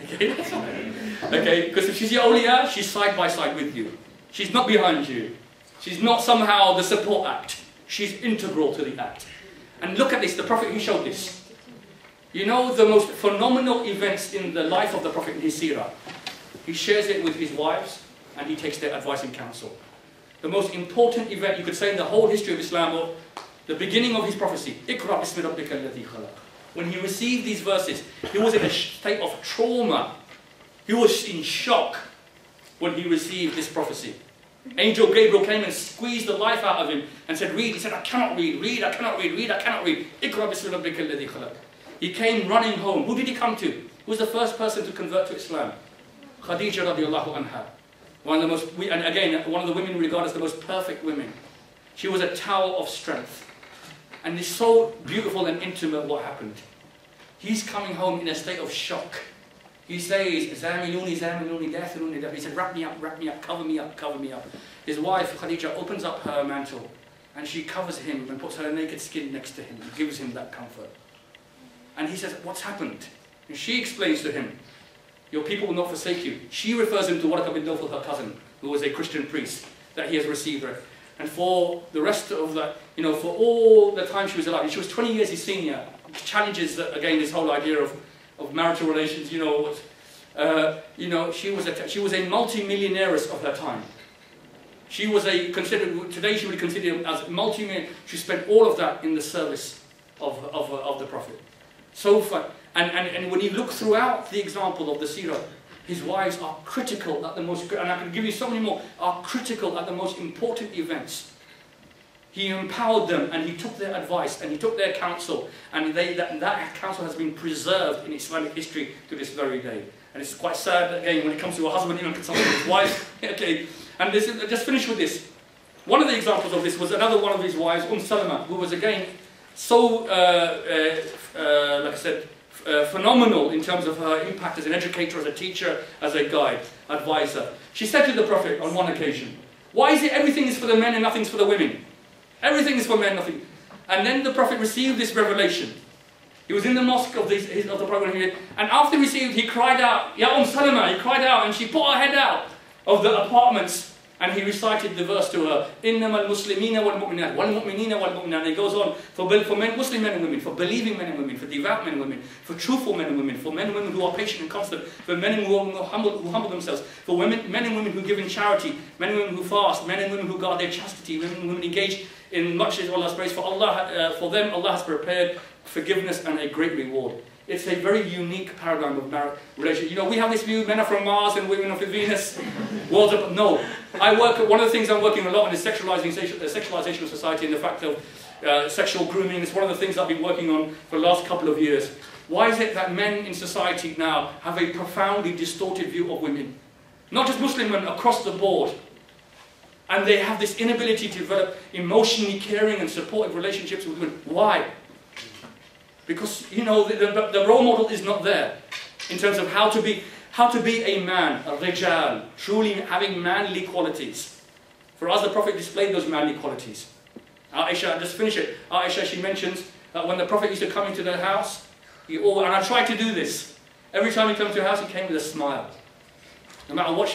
Okay? Okay, because if she's your awliya, she's side by side with you. She's not behind you. She's not somehow the support act. She's integral to the act. And look at this, the Prophet, he showed this. You know the most phenomenal events in the life of the Prophet in his seerah? He shares it with his wives and he takes their advice and counsel. The most important event you could say in the whole history of Islam, or the beginning of his prophecy, Iqra bismi rabbika alladhi khalaq. When he received these verses, he was in a state of trauma. He was in shock when he received this prophecy. Angel Gabriel came and squeezed the life out of him and said, read. He said, I cannot read, read, I cannot read, read, I cannot read. Iqra bismi rabbika alladhi khalaq. He came running home. Who did he come to? Who was the first person to convert to Islam? Khadija radiallahu anha. One of the most, and again, one of the women regarded as the most perfect women. She was a tower of strength. And it's so beautiful and intimate what happened. He's coming home in a state of shock. He says, Zamiluni, Zamiluni, Dathiluni, Dath. He said, wrap me up, cover me up, cover me up. His wife, Khadija, opens up her mantle and she covers him and puts her naked skin next to him and gives him that comfort. And he says, what's happened? And she explains to him, your people will not forsake you. She refers him to Warqa bin Nawfal, her cousin, who was a Christian priest, that he has received her. And for the rest of that, you know, for all the time she was alive, and she was 20 years his senior, challenges, again, this whole idea of marital relations, you know, she was a multi-millionairess of her time. She was today she would be considered as multi-millionaire. She spent all of that in the service of the Prophet. So far, and when you look throughout the example of the seerah, his wives are critical at the most, and I can give you so many more, are critical at the most important events. He empowered them and he took their advice and he took their counsel, and that counsel has been preserved in Islamic history to this very day. And it's quite sad, again, when it comes to a husband, even consult with his wife. Okay, and just finish with this. One of the examples of this was another one of his wives, Salama, who was again so, like I said, phenomenal in terms of her impact as an educator, as a teacher, as a guide, advisor. She said to the Prophet on one occasion, why is it everything is for the men and nothing's for the women? Everything is for men, nothing. And then the Prophet received this revelation. He was in the mosque of the Prophet, and after he received, he cried out, Ya Salama, he cried out, and she put her head out of the apartments, and he recited the verse to her, إِنَّمَا الْمُسْلِمِينَ وَالْمُؤْمِنَاتِ وَالْمُؤْمِنِينَ وَالْمُؤْمِنَاتِ. He goes on, for men, Muslim men and women, for believing men and women, for devout men and women, for truthful men and women, for men and women who are patient and constant, for men who humble themselves, for men and women who give in charity, men and women who fast, men and women who guard their chastity, men and women engage in much as Allah's praise. For them Allah has prepared forgiveness and a great reward. It's a very unique paradigm of marriage relationship. You know, we have this view, men are from Mars and women are from Venus. Worlds up. No. One of the things I'm working a lot on is sexualization of society and the fact of sexual grooming. It's one of the things I've been working on for the last couple of years. Why is it that men in society now have a profoundly distorted view of women? Not just Muslim men, across the board. And they have this inability to develop emotionally caring and supportive relationships with women. Why? Because, you know, the role model is not there in terms of how to be a man, a rijal, truly having manly qualities. For us, the Prophet displayed those manly qualities. Aisha, just finish it. Aisha, she mentions that when the Prophet used to come into their house, and I tried to do this. Every time he came to her house, he came with a smile. No matter what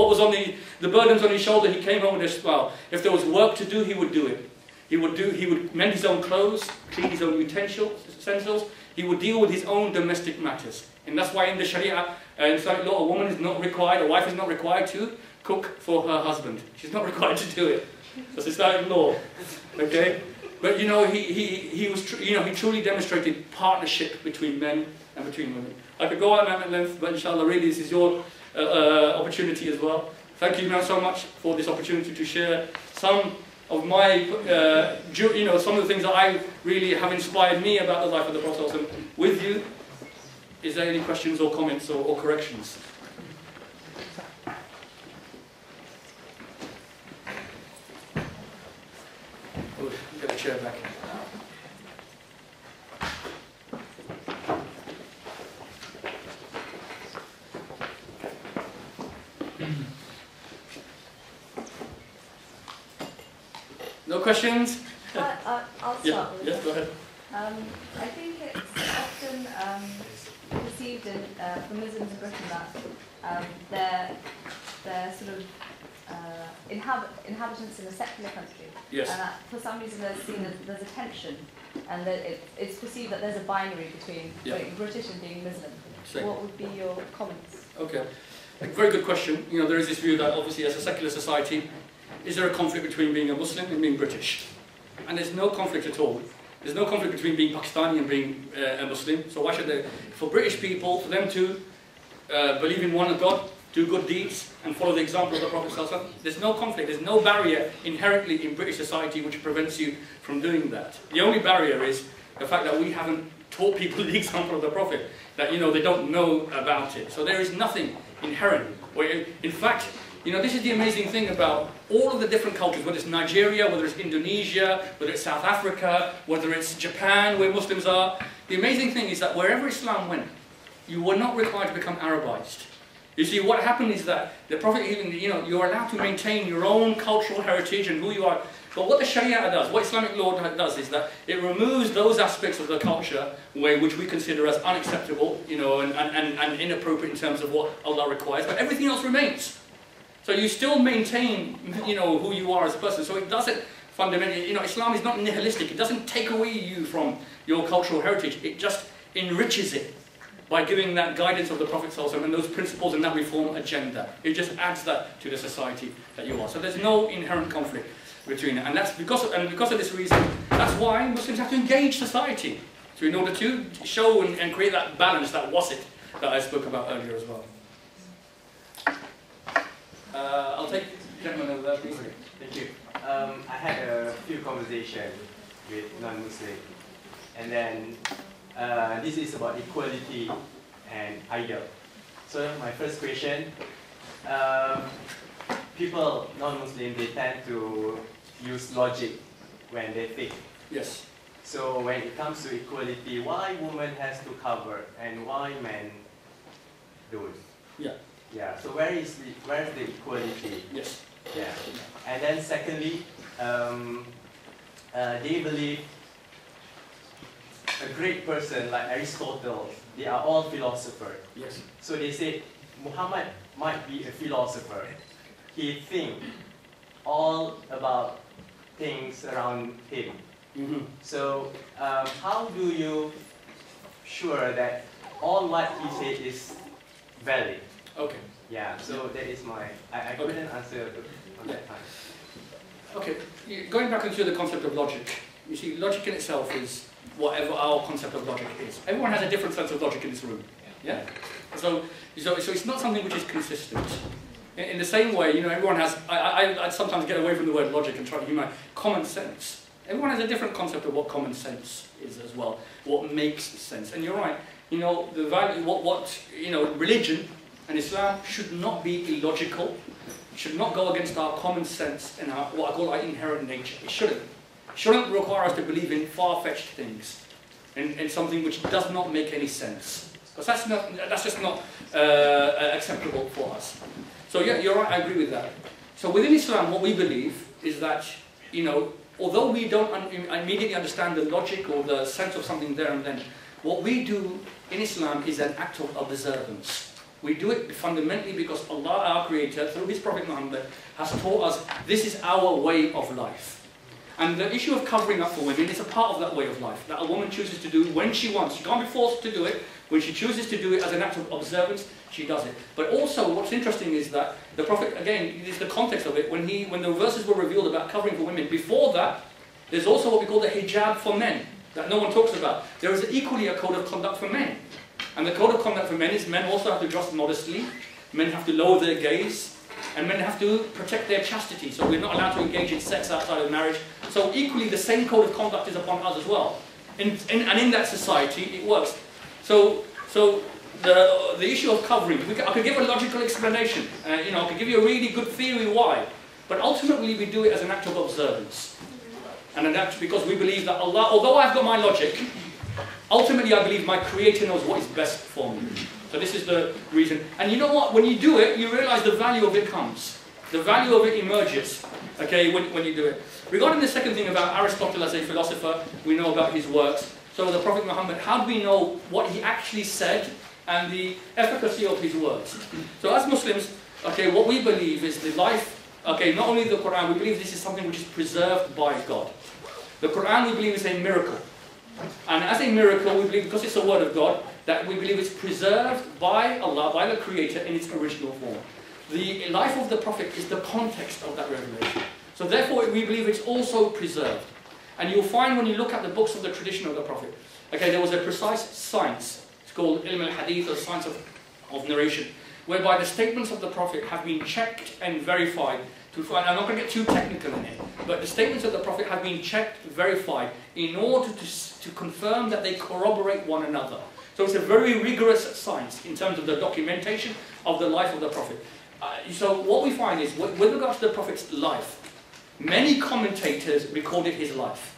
was on the burdens on his shoulder, he came home with a smile. If there was work to do, he would do it. He would mend his own clothes, clean his own utensils. He would deal with his own domestic matters. And that's why in the Sharia, in Islamic law, a wife is not required to cook for her husband. She's not required to do it. That's Islamic law. Okay? But you know, he truly demonstrated partnership between men and between women. I could go on at length, but inshallah, really, this is your opportunity as well. Thank you now so much for this opportunity to share some of my, some of the things that I really have inspired me about the life of the Prophet with you. Is there any questions or comments or corrections? Oh, get the chair back. No questions? I'll start with Yes, go ahead. I think it's often perceived perceived for Muslims in Britain that they're sort of inhabitants in a secular country, Yes. and that for some reason there's a tension, and that it's perceived that there's a binary between being British and being Muslim. Same. What would be your comments? Okay, a very good question. You know, there is this view that obviously as a secular society, is there a conflict between being a Muslim and being British? And there's no conflict at all. There's no conflict between being Pakistani and being a Muslim. So why should they? For British people, for them to believe in one God, do good deeds, and follow the example of the Prophet ﷺ, there's no conflict. There's no barrier inherently in British society which prevents you from doing that. The only barrier is the fact that we haven't taught people the example of the Prophet, that, you know, they don't know about it. So there is nothing inherent. In fact, you know, this is the amazing thing about all of the different cultures, whether it's Nigeria, whether it's Indonesia, whether it's South Africa, whether it's Japan, where Muslims are. The amazing thing is that wherever Islam went, you were not required to become Arabized. You see, what happened is that the Prophet, even, you know, you're allowed to maintain your own cultural heritage and who you are. But what the Sharia does, what Islamic law does, is that it removes those aspects of the culture which we consider as unacceptable, you know, and inappropriate in terms of what Allah requires, but everything else remains. So you still maintain, you know, who you are as a person. So it doesn't fundamentally, you know, Islam is not nihilistic. It doesn't take away you from your cultural heritage. It just enriches it by giving that guidance of the Prophet ﷺ and those principles and that reform agenda. It just adds that to the society that you are. So there's no inherent conflict between it. And that's because of this reason, that's why Muslims have to engage society. So in order to show and create that balance, that wasit that I spoke about earlier as well. I'll take the gentleman over there, please. Okay. Thank you. I had a few conversations with non-Muslims, and then this is about equality and ideal. So my first question, people, non-Muslim, they tend to use logic when they think. Yes. So when it comes to equality, why women has to cover and why men don't? Yeah. Yeah. So where is the equality? Yes. Yeah. And then secondly, they believe a great person like Aristotle, they are all philosophers. Yes. So they say Muhammad might be a philosopher. He thinks all about things around him. Mm-hmm. So how do you sure that all what he said is valid? Okay. Yeah, so that is my, I couldn't answer on that time. Okay, going back into the concept of logic, you see, logic in itself is whatever our concept of logic is. Everyone has a different sense of logic in this room. Yeah? So it's not something which is consistent. In the same way, you know, everyone has, I sometimes get away from the word logic and try to use common sense. Everyone has a different concept of what common sense is as well, what makes sense. And you're right, you know, the value, you know, religion and Islam should not be illogical. It should not go against our common sense and our, what I call our inherent nature. It shouldn't. It shouldn't require us to believe in far-fetched things, in something which does not make any sense. Because that's just not acceptable for us. So yeah, you're right, I agree with that. So within Islam, what we believe is that, you know, although we don't immediately understand the logic or the sense of something there and then, what we do in Islam is an act of observance. We do it fundamentally because Allah, our Creator, through His Prophet Muhammad, has taught us this is our way of life. And the issue of covering up for women is a part of that way of life, that a woman chooses to do when she wants. She can't be forced to do it. When she chooses to do it as an act of observance, she does it. But also, what's interesting is that the Prophet, again, this is the context of it, when the verses were revealed about covering for women, before that, there's also what we call the hijab for men, that no one talks about. There is equally a code of conduct for men. And the code of conduct for men is men also have to dress modestly, men have to lower their gaze, and men have to protect their chastity. So we're not allowed to engage in sex outside of marriage. So equally, the same code of conduct is upon us as well. And in that society, it works. So the issue of covering, I could give a logical explanation. You know, I could give you a really good theory why. But ultimately, we do it as an act of observance. And an act because we believe that Allah, although I've got my logic, ultimately I believe my Creator knows what is best for me. So this is the reason. And you know what? When you do it, you realize the value of it comes. The value of it emerges, okay, when you do it. Regarding the second thing about Aristotle as a philosopher, we know about his works. So the Prophet Muhammad, how do we know what he actually said and the efficacy of his words. So as Muslims, okay, what we believe is the life, okay, not only the Quran, we believe this is something which is preserved by God. The Quran, we believe, is a miracle. And as a miracle, we believe, because it's a word of God, that we believe it's preserved by Allah, by the Creator, in its original form. The life of the Prophet is the context of that revelation. So therefore, we believe it's also preserved. And you'll find when you look at the books of the tradition of the Prophet, okay, there was a precise science, it's called Ilm al-Hadith, or science of narration, whereby the statements of the Prophet have been checked and verified. I'm not going to get too technical in it, but the statements of the Prophet have been checked, verified, in order to confirm that they corroborate one another. So it's a very rigorous science in terms of the documentation of the life of the Prophet. So what we find is, with regard to the Prophet's life, many commentators recorded his life,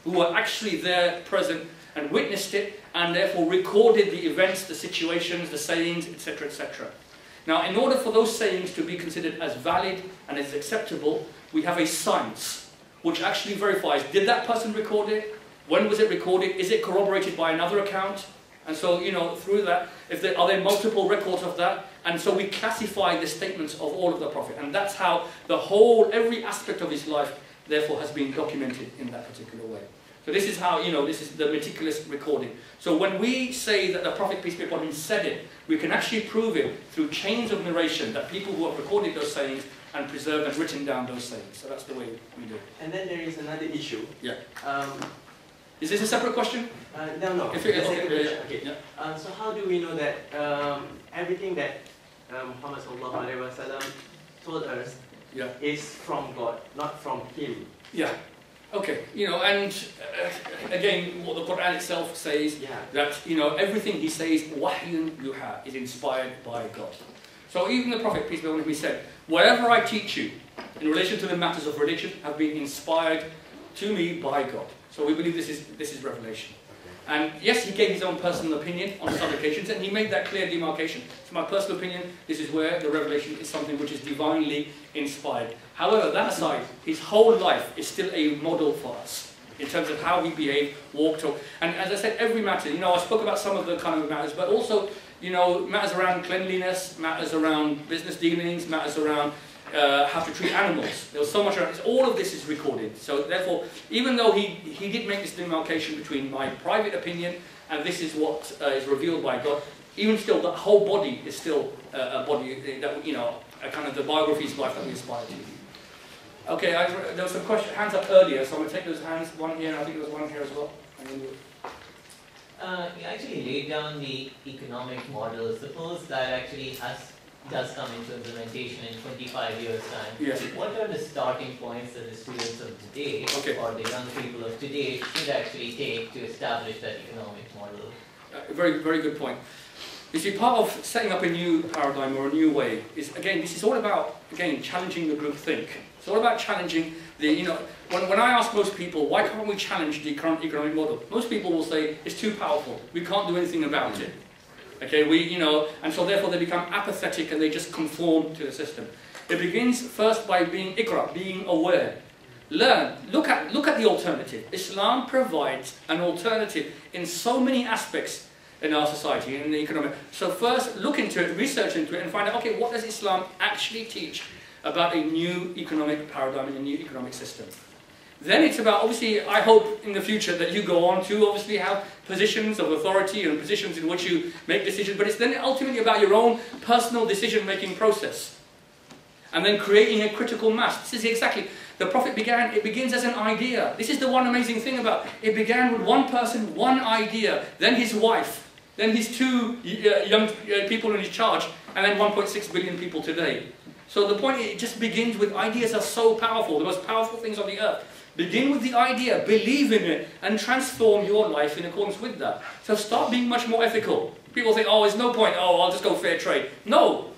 who were actually there, present, and witnessed it, and therefore recorded the events, the situations, the sayings, etc., etc. Now, in order for those sayings to be considered as valid and as acceptable, we have a science which actually verifies, did that person record it? When was it recorded? Is it corroborated by another account? And so, you know, through that, are there multiple records of that? And so we classify the statements of all of the Prophet. And that's how every aspect of his life, therefore, has been documented in that particular way. So this is how, you know, this is the meticulous recording. So when we say that the Prophet, peace be upon him, said it, we can actually prove it through chains of narration, that people who have recorded those sayings and preserved and written down those sayings. So that's the way we do it. And then there is another issue. Yeah. Is this a separate question? No. Okay. Yeah. So how do we know that everything that Muhammad told us is from God, not from him? Yeah. Okay. You know, and again, what the Quran itself says, that, you know, everything he says, wahyun yuha, is inspired by God. So even the Prophet, peace be upon him, he said, whatever I teach you in relation to the matters of religion have been inspired to me by God. So we believe this is revelation. And yes, he gave his own personal opinion on some occasions, and he made that clear demarcation. So my personal opinion, this is where the revelation is something which is divinely inspired. However, that aside, his whole life is still a model for us in terms of how we behave, walk, talk. And as I said, every matter, you know, I spoke about some of the kind of matters, but also, you know, matters around cleanliness, matters around business dealings, matters around how to treat animals. There was so much around. All of this is recorded. So therefore, even though he did make this demarcation between my private opinion and this is what is revealed by God, even still, the whole body is still a body that, you know, a kind of the biography of life that we aspire to. Okay, there was some hands up earlier, so I'm going to take those hands. One here, and I think there was one here as well. You actually laid down the economic model. Suppose that actually does come into implementation in 25 years' time. Yes. What are the starting points that the students of today, or the young people of today, should actually take to establish that economic model? Very, very good point. You see, part of setting up a new paradigm or a new way is, again, this is all about, again, challenging the group think. It's all about challenging the, you know, when I ask most people, why can't we challenge the current economic model? Most people will say, it's too powerful. We can't do anything about it. Okay, you know, and so therefore they become apathetic and they just conform to the system. It begins first by being ikra, being aware. Learn, look at the alternative. Islam provides an alternative in so many aspects in our society, in the economic. So first look into it, research into it, and find out, okay, what does Islam actually teach about a new economic paradigm and a new economic system? Then it's about, obviously, I hope in the future that you go on to obviously have positions of authority and positions in which you make decisions, but it's then ultimately about your own personal decision-making process. And then creating a critical mass. This is exactly, the Prophet it begins as an idea. This is the one amazing thing about it. Began with one person, one idea, then his wife, then his two young people in his charge, and then 1.6 billion people today. So the point, it just begins with ideas are so powerful, the most powerful things on the earth. Begin with the idea, believe in it, and transform your life in accordance with that. So start being much more ethical. People think, oh, there's no point, oh, I'll just go fair trade. No,